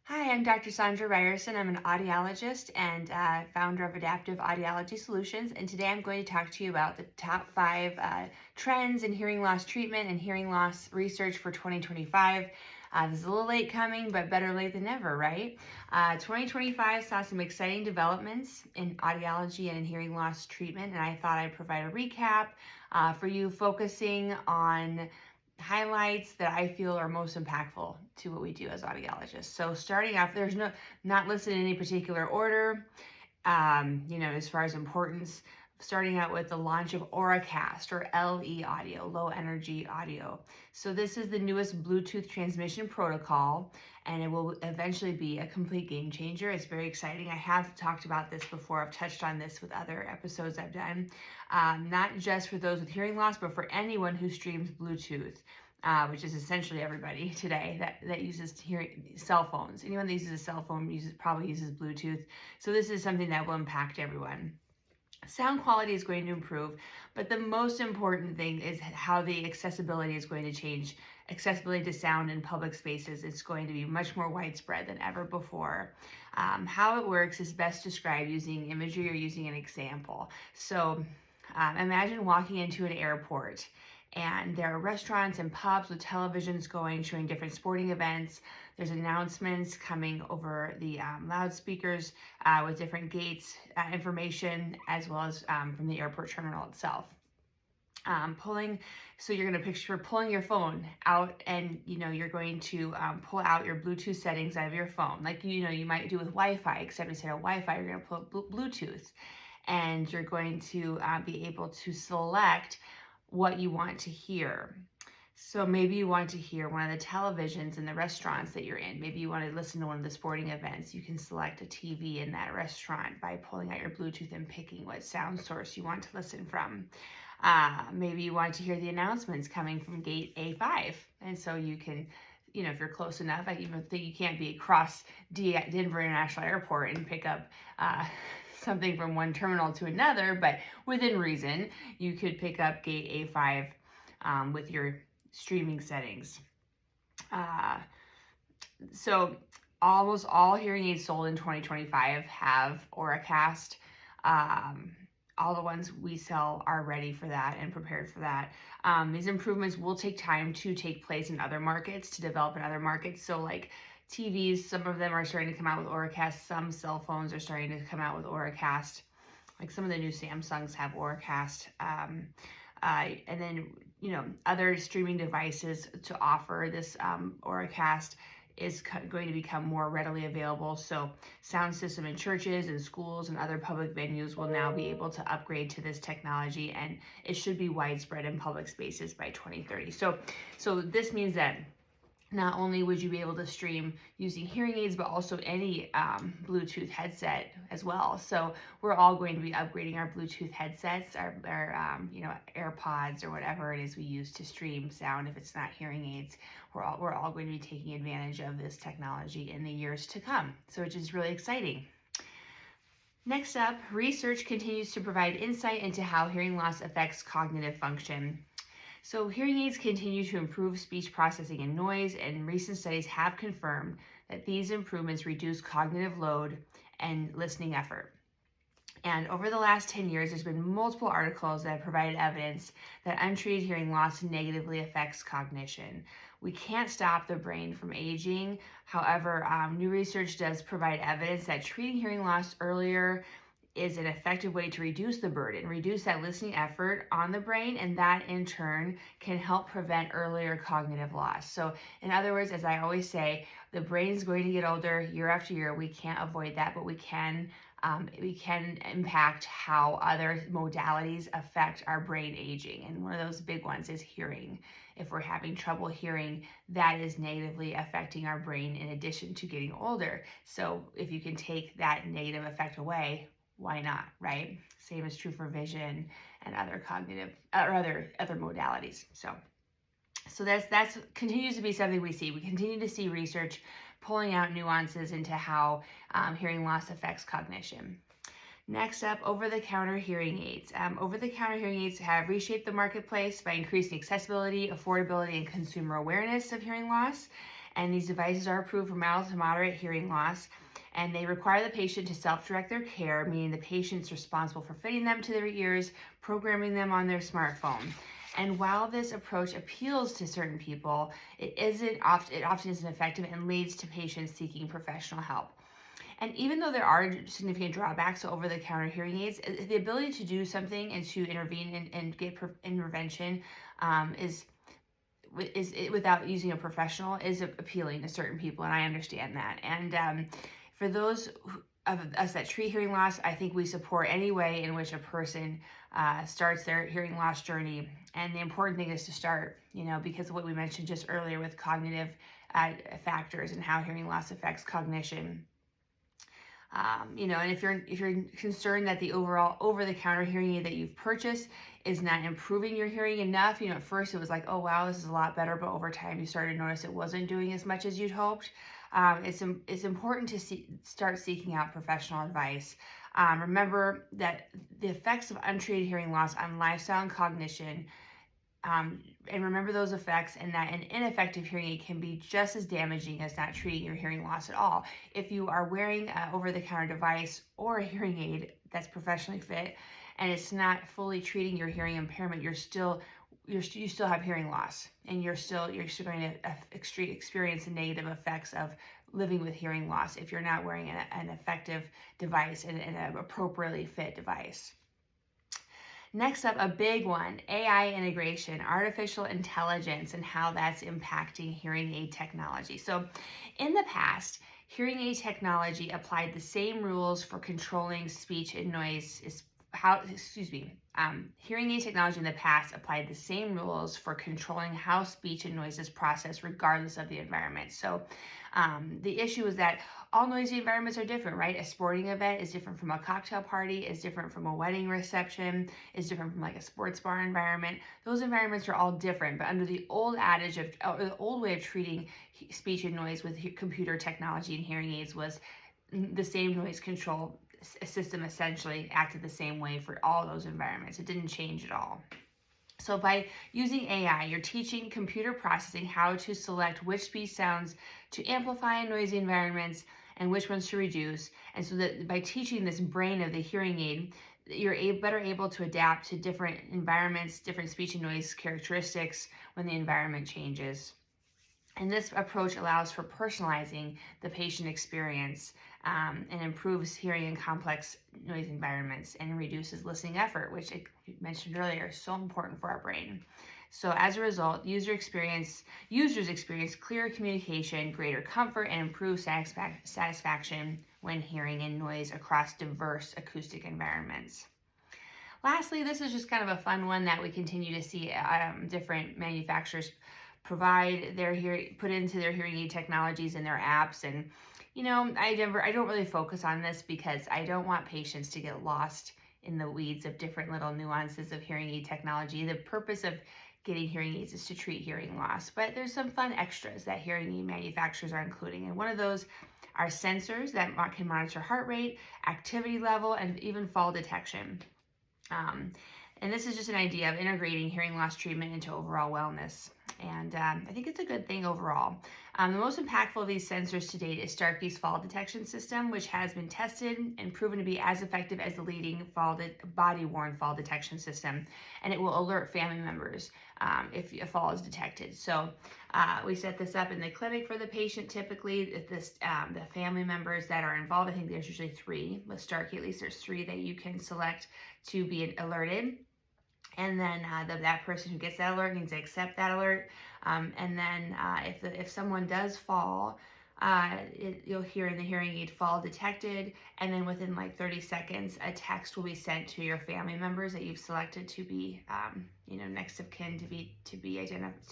Hi, I'm Dr. Sandra Ryerson. I'm an audiologist and founder of Adaptive Audiology Solutions. And today I'm going to talk to you about the top five trends in hearing loss treatment and hearing loss research for 2025. This is a little late coming, but better late than never, right? 2025 saw some exciting developments in audiology and in hearing loss treatment, and I thought I'd provide a recap for you, focusing on highlights that I feel are most impactful to what we do as audiologists. So starting off, not listed in any particular order, as far as importance, starting out with the launch of AuraCast or LE audio, low energy audio. So this is the newest Bluetooth transmission protocol, and it will eventually be a complete game changer. It's very exciting. I have talked about this before. I've touched on this with other episodes I've done, not just for those with hearing loss, but for anyone who streams Bluetooth. Which is essentially everybody today that uses cell phones. Anyone that uses a cell phone probably uses Bluetooth. So this is something that will impact everyone. Sound quality is going to improve, but the most important thing is how the accessibility is going to change. Accessibility to sound in public spaces is going to be much more widespread than ever before. How it works is best described using imagery or using an example. So imagine walking into an airport, and there are restaurants and pubs with televisions going, showing different sporting events. There's announcements coming over the loudspeakers with different gates information, as well as from the airport terminal itself. So you're going to picture pulling your phone out, and you're going to pull out your Bluetooth settings out of your phone, like you might do with Wi-Fi, except instead of Wi-Fi, you're going to pull Bluetooth, and you're going to be able to select what you want to hear. So maybe you want to hear one of the televisions in the restaurants that you're in. Maybe you want to listen to one of the sporting events. You can select a TV in that restaurant by pulling out your Bluetooth and picking what sound source you want to listen from. Maybe you want to hear the announcements coming from gate A5. And so you can, if you're close enough, I even think you can't be across Denver International Airport and pick up something from one terminal to another, but within reason, you could pick up gate A5 with your streaming settings. So almost all hearing aids sold in 2025 have AuraCast. All the ones we sell are ready for that and prepared for that. These improvements will take time to take place in other markets, to develop in other markets. So like TVs, some of them are starting to come out with AuraCast. Some cell phones are starting to come out with AuraCast. Like some of the new Samsungs have AuraCast. And then, other streaming devices to offer this AuraCast is going to become more readily available. So sound system in churches and schools and other public venues will now be able to upgrade to this technology, and it should be widespread in public spaces by 2030. So this means that not only would you be able to stream using hearing aids, but also any Bluetooth headset as well. So we're all going to be upgrading our Bluetooth headsets, our AirPods or whatever it is we use to stream sound. If it's not hearing aids, we're all going to be taking advantage of this technology in the years to come. So which is really exciting. Next up, research continues to provide insight into how hearing loss affects cognitive function. So hearing aids continue to improve speech processing and noise, and recent studies have confirmed that these improvements reduce cognitive load and listening effort. And over the last 10 years, there's been multiple articles that have provided evidence that untreated hearing loss negatively affects cognition. We can't stop the brain from aging. However, new research does provide evidence that treating hearing loss earlier is an effective way to reduce the burden, reduce that listening effort on the brain, and that in turn can help prevent earlier cognitive loss. So in other words, as I always say, the brain is going to get older year after year. We can't avoid that, but we can impact how other modalities affect our brain aging. And one of those big ones is hearing. If we're having trouble hearing, that is negatively affecting our brain in addition to getting older. So if you can take that negative effect away, why not, right? Same is true for vision and other cognitive or other modalities. So that's continues to be something we see. We continue to see research pulling out nuances into how hearing loss affects cognition. Next up, over-the-counter hearing aids. Over-the-counter hearing aids have reshaped the marketplace by increasing accessibility, affordability, and consumer awareness of hearing loss. And these devices are approved for mild to moderate hearing loss, and they require the patient to self-direct their care, meaning the patient's responsible for fitting them to their ears, programming them on their smartphone. And while this approach appeals to certain people, it often isn't effective and leads to patients seeking professional help. And even though there are significant drawbacks to over-the-counter hearing aids, the ability to do something and to intervene and get intervention is without using a professional is appealing to certain people, and I understand that. And for those of us that treat hearing loss, I think we support any way in which a person starts their hearing loss journey. And the important thing is to start, because of what we mentioned just earlier with cognitive factors and how hearing loss affects cognition. And if you're concerned that the overall over-the-counter hearing aid that you've purchased is not improving your hearing enough, at first it was like, oh wow, this is a lot better, but over time you started to notice it wasn't doing as much as you'd hoped. It's important to start seeking out professional advice. Remember that the effects of untreated hearing loss on lifestyle and cognition. And remember those effects, and that an ineffective hearing aid can be just as damaging as not treating your hearing loss at all. If you are wearing an over-the-counter device or a hearing aid that's professionally fit and it's not fully treating your hearing impairment, you still have hearing loss, and you're still going to experience the negative effects of living with hearing loss if you're not wearing an effective device and an appropriately fit device. Next up, a big one, AI integration, artificial intelligence, and how that's impacting hearing aid technology. So in the past, hearing aid technology applied the same rules for controlling speech and noise. Hearing aid technology in the past applied the same rules for controlling how speech and noise is processed regardless of the environment. So the issue is that all noisy environments are different, right? A sporting event is different from a cocktail party, is different from a wedding reception, is different from like a sports bar environment. Those environments are all different, but under the old adage or the old way of treating speech and noise with computer technology and hearing aids was the same noise control system essentially acted the same way for all those environments. It didn't change at all. So by using AI, you're teaching computer processing how to select which speech sounds to amplify in noisy environments and which ones to reduce. And so that by teaching this brain of the hearing aid, you're better able to adapt to different environments, different speech and noise characteristics when the environment changes. And this approach allows for personalizing the patient experience and improves hearing in complex noise environments and reduces listening effort, which I mentioned earlier is so important for our brain. So as a result, users experience clearer communication, greater comfort, and improved satisfaction when hearing in noise across diverse acoustic environments. Lastly, this is just kind of a fun one that we continue to see different manufacturers put into their hearing aid technologies in their apps. And I don't really focus on this because I don't want patients to get lost in the weeds of different little nuances of hearing aid technology. The purpose of getting hearing aids is to treat hearing loss, but there's some fun extras that hearing aid manufacturers are including, and one of those are sensors that can monitor heart rate, activity level, and even fall detection. And this is just an idea of integrating hearing loss treatment into overall wellness. And I think it's a good thing overall. The most impactful of these sensors to date is Starkey's fall detection system, which has been tested and proven to be as effective as the leading body-worn fall detection system. And it will alert family members if a fall is detected. So we set this up in the clinic for the patient typically. The family members that are involved, I think there's usually 3. With Starkey, at least there's 3 that you can select to be alerted. And then that person who gets that alert needs to accept that alert. And then if someone does fall, you'll hear in the hearing aid fall detected. And then within like 30 seconds, a text will be sent to your family members that you've selected to be, next of kin to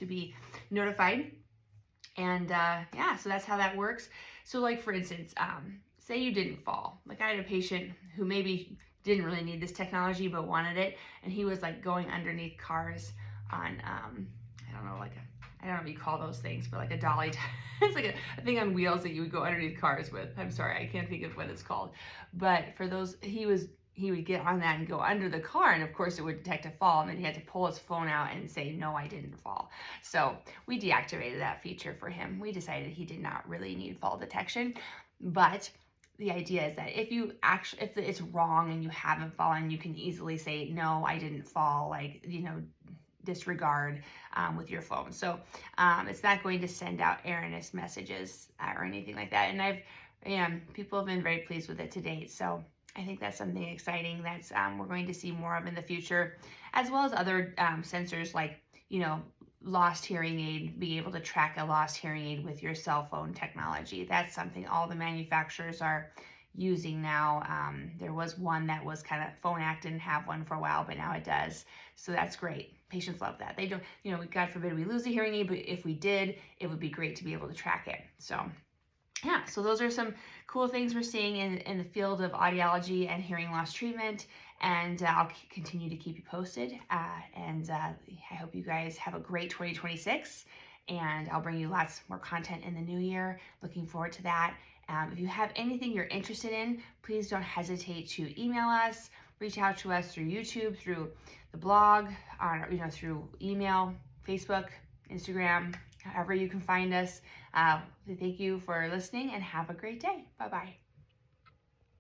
be notified. And so that's how that works. So like for instance, say you didn't fall. Like I had a patient who maybe didn't really need this technology but wanted it, and he was like going underneath cars on I don't know what you call those things, but like a dolly it's like a thing on wheels that you would go underneath cars with. I'm sorry, I can't think of what it's called. But for those, he was he would get on that and go under the car, and of course it would detect a fall, and then he had to pull his phone out and say, no, I didn't fall. So we deactivated that feature for him. We decided he did not really need fall detection, but the idea is that if it's wrong and you haven't fallen, you can easily say, no, I didn't fall, like, disregard with your phone. So it's not going to send out erroneous messages or anything like that. And people have been very pleased with it to date. So I think that's something exciting that's we're going to see more of in the future, as well as other sensors like, lost hearing aid, being able to track a lost hearing aid with your cell phone technology. That's something all the manufacturers are using now. There was one that was kind of, Phone Act didn't have one for a while, but now it does. So that's great. Patients love that. They don't, God forbid we lose a hearing aid, but if we did, it would be great to be able to track it. So yeah, so those are some cool things we're seeing in the field of audiology and hearing loss treatment, and I'll continue to keep you posted, and I hope you guys have a great 2026, and I'll bring you lots more content in the new year. Looking forward to that. If you have anything you're interested in, please don't hesitate to email us, reach out to us through YouTube, through the blog, or, through email, Facebook, Instagram, however you can find us. Thank you for listening and have a great day. Bye-bye.